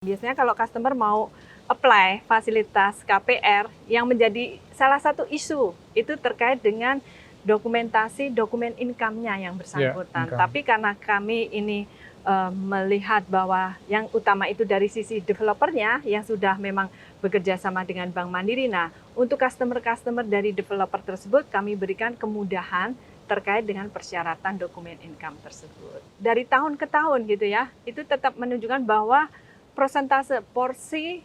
Biasanya kalau customer mau apply fasilitas KPR, yang menjadi salah satu isu itu terkait dengan dokumentasi dokumen income-nya yang bersangkutan. income. Tapi karena kami ini melihat bahwa yang utama itu dari sisi developernya yang sudah memang bekerja sama dengan Bank Mandiri. Nah, untuk customer-customer dari developer tersebut kami berikan kemudahan terkait dengan persyaratan dokumen income tersebut. Dari tahun ke tahun gitu ya, itu tetap menunjukkan bahwa persentase porsi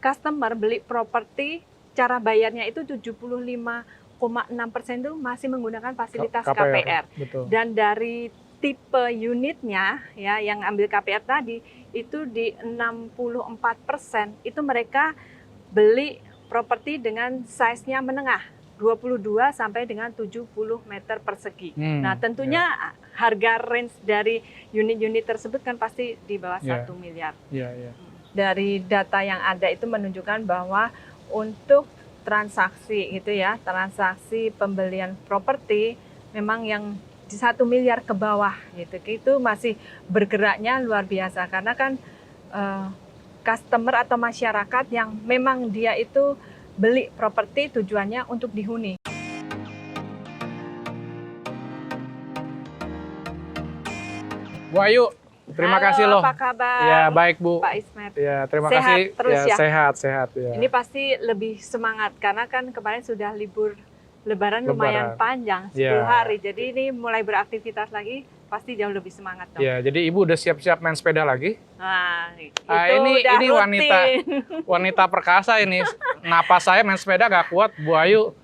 customer beli properti cara bayarnya itu 75,6% itu masih menggunakan fasilitas KPR. Betul. Dan dari tipe unitnya ya yang ambil KPR tadi itu di 64% itu mereka beli properti dengan size-nya menengah 22 sampai dengan 70 meter persegi. Nah, tentunya harga range dari unit-unit tersebut kan pasti di bawah 1 miliar. Dari data yang ada itu menunjukkan bahwa untuk transaksi gitu ya, transaksi pembelian properti memang yang di 1 miliar ke bawah gitu. Itu masih bergeraknya luar biasa karena kan customer atau masyarakat yang memang dia itu beli properti tujuannya untuk dihuni. Bu Ayu, terima kasih loh. Apa kabar? Ya baik Bu. Pak Ismet. Ya terima sehat kasih. Terus ya. Sehat. Ya. Ini pasti lebih semangat karena kan kemarin sudah libur Lebaran lumayan panjang 10 hari. Jadi ini mulai beraktivitas lagi pasti jauh lebih semangat dong. Ya, jadi Ibu udah siap-siap main sepeda lagi? Nah, itu ini rutin. wanita perkasa ini. Napas saya main sepeda gak kuat, Bu Ayu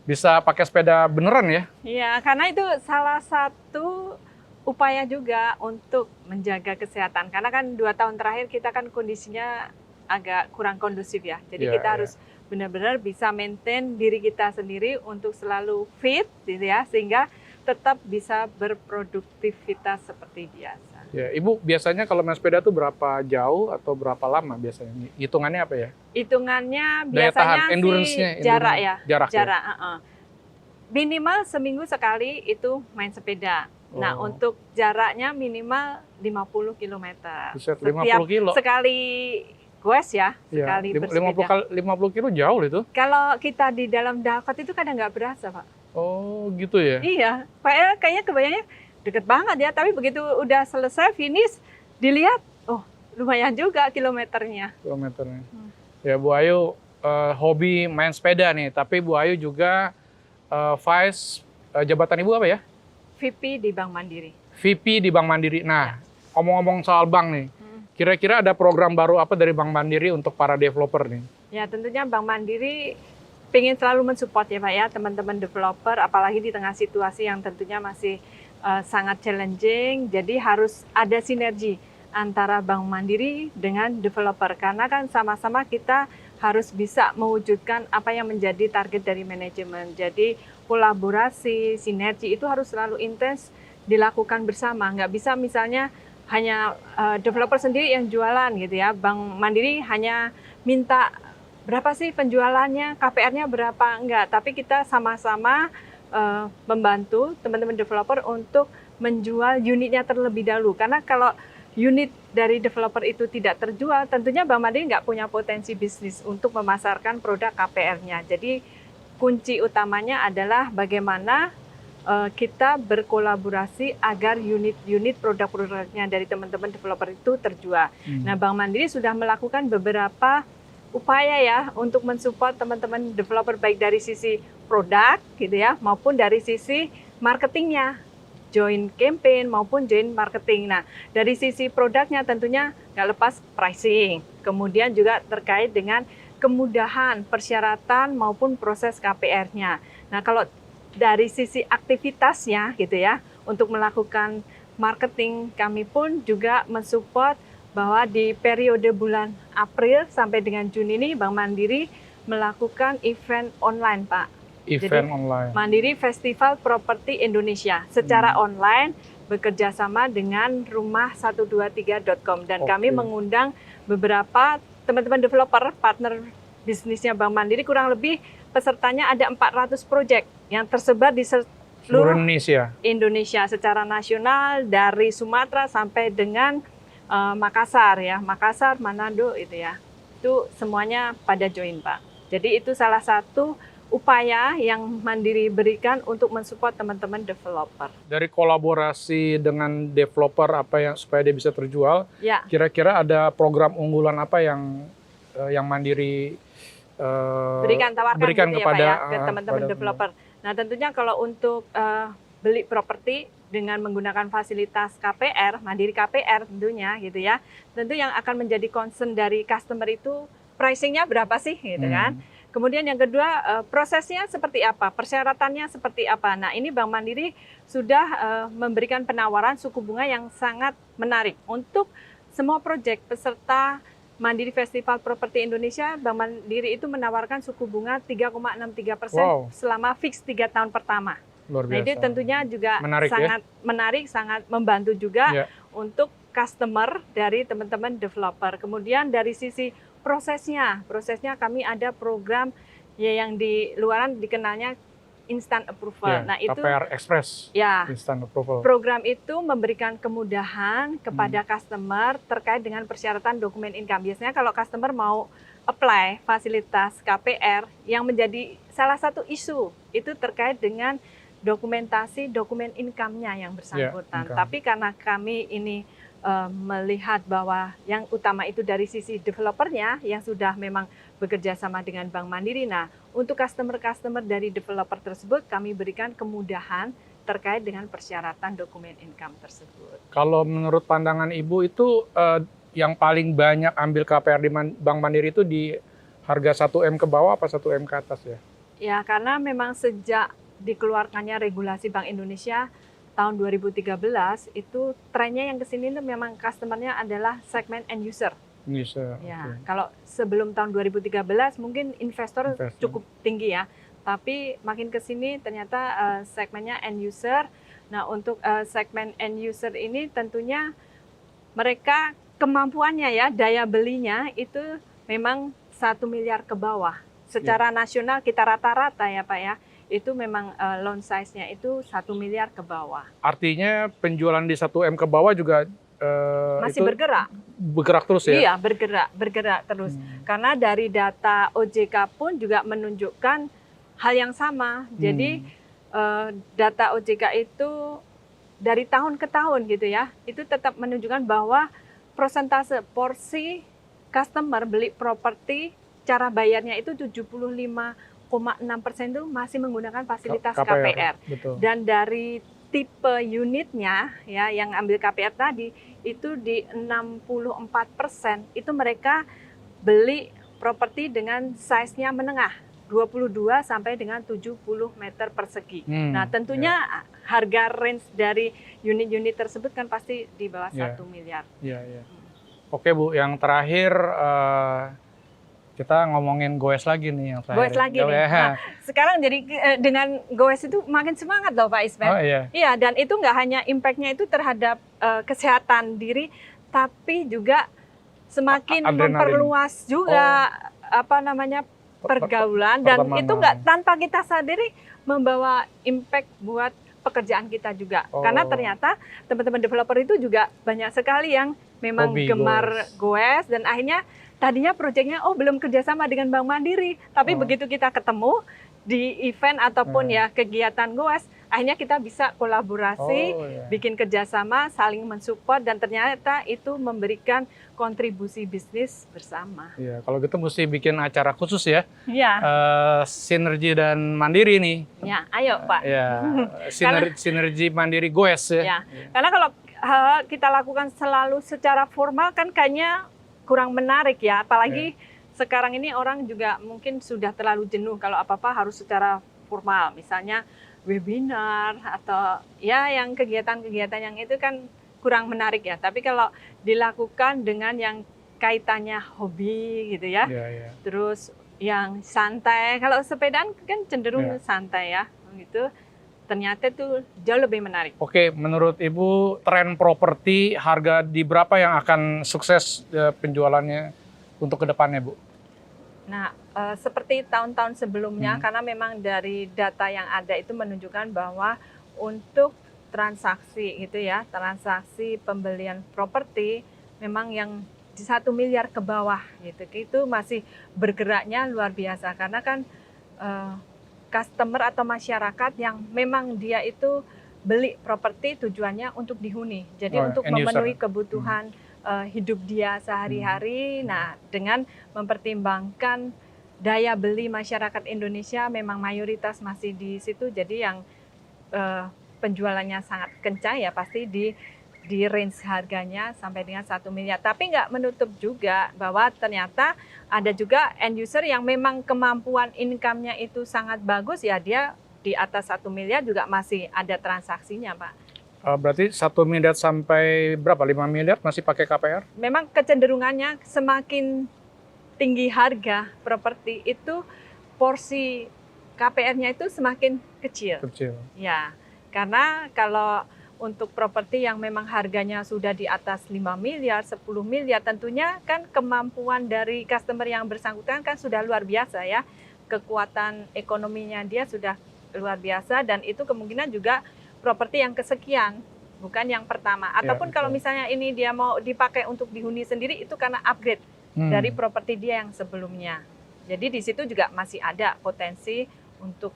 bisa pakai sepeda beneran ya? Iya, karena itu salah satu upaya juga untuk menjaga kesehatan. Karena kan 2 tahun terakhir kita kan kondisinya agak kurang kondusif ya. Jadi kita harus benar-benar bisa maintain diri kita sendiri untuk selalu fit gitu ya, sehingga tetap bisa berproduktivitas seperti biasa. Ya, Ibu biasanya kalau main sepeda tuh berapa jauh atau berapa lama biasanya? Hitungannya apa ya? Hitungannya Daya biasanya tahan, endurance-nya, jarak ya. Jarak. Minimal seminggu sekali itu main sepeda. Nah, untuk jaraknya minimal 50 km. Buset, 50 kilo. Sekali goes ya, sekali bersepeda. 50 kilo jauh itu. Kalau kita di dalam Dalkot itu kadang nggak berasa, Pak. Oh, gitu ya? Iya, kayaknya kebayangnya deket banget ya, tapi begitu udah selesai finish, dilihat, oh lumayan juga kilometernya. Ya, Bu Ayu hobi main sepeda nih, tapi Bu Ayu juga vice jabatan Ibu apa ya? VP di Bank Mandiri. VP di Bank Mandiri. Nah, ngomong-ngomong soal bank nih, kira-kira ada program baru apa dari Bank Mandiri untuk para developer nih? Ya, tentunya Bank Mandiri pengen selalu mensupport ya Pak ya, teman-teman developer, apalagi di tengah situasi yang tentunya masih sangat challenging, jadi harus ada sinergi antara Bank Mandiri dengan developer, karena kan sama-sama kita harus bisa mewujudkan apa yang menjadi target dari manajemen. Jadi kolaborasi, sinergi itu harus selalu intens dilakukan bersama, nggak bisa misalnya hanya developer sendiri yang jualan gitu ya, Bank Mandiri hanya minta berapa sih penjualannya, KPR-nya berapa, enggak. Tapi kita sama-sama membantu teman-teman developer untuk menjual unitnya terlebih dahulu. Karena kalau unit dari developer itu tidak terjual, tentunya Bank Mandiri nggak punya potensi bisnis untuk memasarkan produk KPR-nya. Jadi kunci utamanya adalah bagaimana kita berkolaborasi agar unit-unit produk-produknya dari teman-teman developer itu terjual. Nah, Bank Mandiri sudah melakukan beberapa upaya ya untuk mensupport teman-teman developer baik dari sisi produk gitu ya maupun dari sisi marketingnya, join campaign maupun join marketing. Nah, dari sisi produknya tentunya nggak lepas pricing, kemudian juga terkait dengan kemudahan persyaratan maupun proses KPR-nya. Nah, kalau dari sisi aktivitasnya gitu ya untuk melakukan marketing, kami pun juga mensupport bahwa di periode bulan April sampai dengan Juni ini Bank Mandiri melakukan event online, Pak. Event online. Mandiri Festival Properti Indonesia secara online bekerja sama dengan rumah123.com dan kami mengundang beberapa teman-teman developer partner bisnisnya Bank Mandiri, kurang lebih pesertanya ada 400 proyek yang tersebar di seluruh Indonesia secara nasional dari Sumatera sampai dengan Makassar ya, Makassar, Manado itu ya. Itu semuanya pada join, Pak. Jadi itu salah satu upaya yang Mandiri berikan untuk mensupport teman-teman developer. Dari kolaborasi dengan developer apa yang supaya dia bisa terjual, Ya, kira-kira ada program unggulan apa yang Mandiri tawarkan berikan gitu ya, kepada Pak ya, ke teman-teman kepada developer. Nah, tentunya kalau untuk beli properti dengan menggunakan fasilitas KPR, Mandiri KPR tentunya gitu ya. Tentu yang akan menjadi concern dari customer itu pricing-nya berapa sih gitu kan. Kemudian yang kedua, prosesnya seperti apa, persyaratannya seperti apa. Nah, ini Bank Mandiri sudah memberikan penawaran suku bunga yang sangat menarik untuk semua proyek peserta Mandiri Festival Properti Indonesia. Bank Mandiri itu menawarkan suku bunga 3,63% Wow. selama fix 3 tahun pertama. Luar Nah, biasa. ini tentunya juga Menarik, sangat menarik, sangat membantu juga Ya. untuk customer dari teman-teman developer. Kemudian dari sisi prosesnya kami ada program ya yang di luaran dikenalnya instant approval. Ya, Nah, itu KPR Express, ya instant approval. program itu memberikan kemudahan kepada customer terkait dengan persyaratan dokumen income. Biasanya kalau customer mau apply fasilitas KPR, yang menjadi salah satu isu itu terkait dengan dokumentasi dokumen income-nya yang bersangkutan. income. Tapi karena kami ini melihat bahwa yang utama itu dari sisi developernya yang sudah memang bekerja sama dengan Bank Mandiri. Nah, untuk customer-customer dari developer tersebut kami berikan kemudahan terkait dengan persyaratan dokumen income tersebut. Kalau menurut pandangan Ibu itu yang paling banyak ambil KPR di Bank Mandiri itu di harga 1M ke bawah apa 1M ke atas ya? Ya, karena memang sejak dikeluarkannya regulasi Bank Indonesia tahun 2013 itu trennya yang kesini itu memang customernya adalah segmen end user. Bisa. Ya, kalau sebelum tahun 2013 mungkin investor cukup tinggi ya, tapi makin kesini ternyata segmennya end user. Nah, untuk segmen end user ini tentunya mereka kemampuannya ya, daya belinya itu memang 1 miliar ke bawah. Secara nasional kita rata-rata ya Pak ya, itu memang loan size-nya itu 1 miliar ke bawah. Artinya penjualan di 1M ke bawah juga masih bergerak terus ya? Iya, bergerak terus. Karena dari data OJK pun juga menunjukkan hal yang sama. Jadi data OJK itu dari tahun ke tahun gitu ya, itu tetap menunjukkan bahwa persentase porsi customer beli properti cara bayarnya itu 75,6% itu masih menggunakan fasilitas KPR. Betul. Dan dari tipe unitnya ya yang ambil KPR tadi itu di 64% itu mereka beli properti dengan size-nya menengah 22 sampai dengan 70 meter persegi. Nah, tentunya harga range dari unit-unit tersebut kan pasti di bawah 1 miliar. Oke Bu, yang terakhir kita ngomongin goes lagi nih yang terakhir. Goes lagi nih. Nah, sekarang jadi dengan goes itu makin semangat loh Pak Ismet. Oh iya. Iya, dan itu nggak hanya impact-nya itu terhadap kesehatan diri, tapi juga semakin memperluas juga pergaulan dan itu nggak tanpa kita sadari membawa impact buat pekerjaan kita juga. Karena ternyata teman-teman developer itu juga banyak sekali yang memang gemar goes dan akhirnya tadinya proyeknya belum kerjasama dengan Bank Mandiri, tapi begitu kita ketemu di event ataupun ya kegiatan goes, akhirnya kita bisa kolaborasi, bikin kerjasama, saling mensupport dan ternyata itu memberikan kontribusi bisnis bersama. Iya, kalau gitu mesti bikin acara khusus ya. Iya. Sinergi dan Mandiri nih. Ya, ayo Pak. Ya, sinergi Mandiri goes ya. Ya. Karena kalau kita lakukan selalu secara formal kan kayaknya kurang menarik ya, apalagi sekarang ini orang juga mungkin sudah terlalu jenuh kalau apa-apa harus secara formal, misalnya webinar atau ya yang kegiatan-kegiatan yang itu kan kurang menarik ya. Tapi kalau dilakukan dengan yang kaitannya hobi gitu ya, terus yang santai, kalau sepedaan kan cenderung santai ya, gitu. Ternyata itu jauh lebih menarik. Oke, menurut Ibu tren properti harga di berapa yang akan sukses penjualannya untuk kedepannya, Bu? Nah, seperti tahun-tahun sebelumnya, karena memang dari data yang ada itu menunjukkan bahwa untuk transaksi gitu ya, transaksi pembelian properti memang yang di 1 miliar ke bawah gitu. Itu masih bergeraknya luar biasa karena kan customer atau masyarakat yang memang dia itu beli properti tujuannya untuk dihuni. Jadi untuk end user. memenuhi kebutuhan hidup dia sehari-hari. Nah, dengan mempertimbangkan daya beli masyarakat Indonesia memang mayoritas masih di situ. Jadi yang penjualannya sangat kencang ya pasti di range harganya sampai dengan 1 miliar. Tapi nggak menutup juga bahwa ternyata ada juga end user yang memang kemampuan income-nya itu sangat bagus ya dia di atas 1 miliar juga masih ada transaksinya Pak. Berarti 1 miliar sampai berapa? 5 miliar masih pakai KPR? Memang kecenderungannya semakin tinggi harga properti itu porsi KPR-nya itu semakin kecil. Kecil. Ya, karena kalau untuk properti yang memang harganya sudah di atas 5 miliar, 10 miliar, tentunya kan kemampuan dari customer yang bersangkutan kan sudah luar biasa ya. Kekuatan ekonominya dia sudah luar biasa dan itu kemungkinan juga properti yang kesekian, bukan yang pertama. Ataupun kalau misalnya ini dia mau dipakai untuk dihuni sendiri, itu karena upgrade dari properti dia yang sebelumnya. Jadi di situ juga masih ada potensi untuk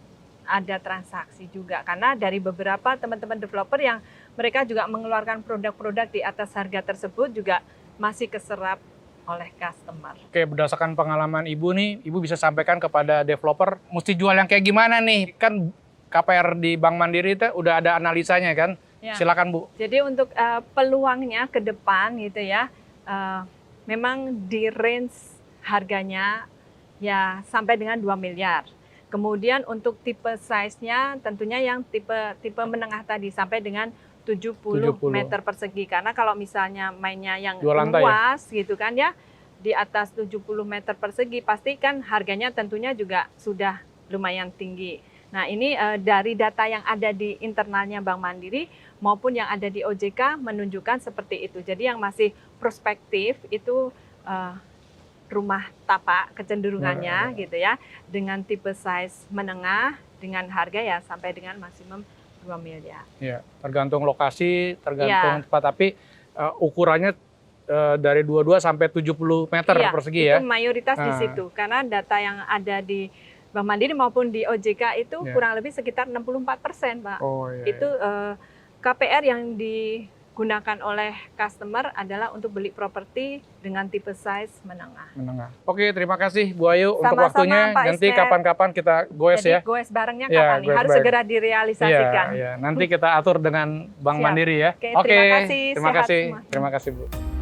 ada transaksi juga karena dari beberapa teman-teman developer yang mereka juga mengeluarkan produk-produk di atas harga tersebut juga masih keserap oleh customer. Oke, berdasarkan pengalaman Ibu nih, Ibu bisa sampaikan kepada developer mesti jual yang kayak gimana nih? Kan KPR di Bank Mandiri itu udah ada analisanya kan? Ya. Silakan Bu. Jadi untuk peluangnya ke depan gitu ya, memang di range harganya ya sampai dengan 2 miliar. Kemudian untuk tipe size-nya tentunya yang tipe menengah tadi sampai dengan 70 meter persegi. Karena kalau misalnya mainnya yang luas gitu kan ya, di atas 70 meter persegi pasti kan harganya tentunya juga sudah lumayan tinggi. Nah ini dari data yang ada di internalnya Bank Mandiri maupun yang ada di OJK menunjukkan seperti itu. Jadi yang masih prospektif itu rumah tapak kecenderungannya gitu ya dengan tipe size menengah dengan harga ya sampai dengan maksimum 2 miliar. Ya, tergantung lokasi, tergantung tempat tapi ukurannya dari 22 sampai 70 meter persegi ya. Itu mayoritas di situ karena data yang ada di Bank Mandiri maupun di OJK itu kurang lebih sekitar 64%, Pak. Itu KPR yang digunakan oleh customer adalah untuk beli properti dengan tipe size menengah. Oke, terima kasih Bu Ayu untuk waktunya. Pak nanti kapan-kapan kita goes ya. Jadi goes barengnya kapan nih? Harus segera direalisasikan. Nanti kita atur dengan Bank Mandiri ya. Oke, terima kasih. Terima kasih Bu.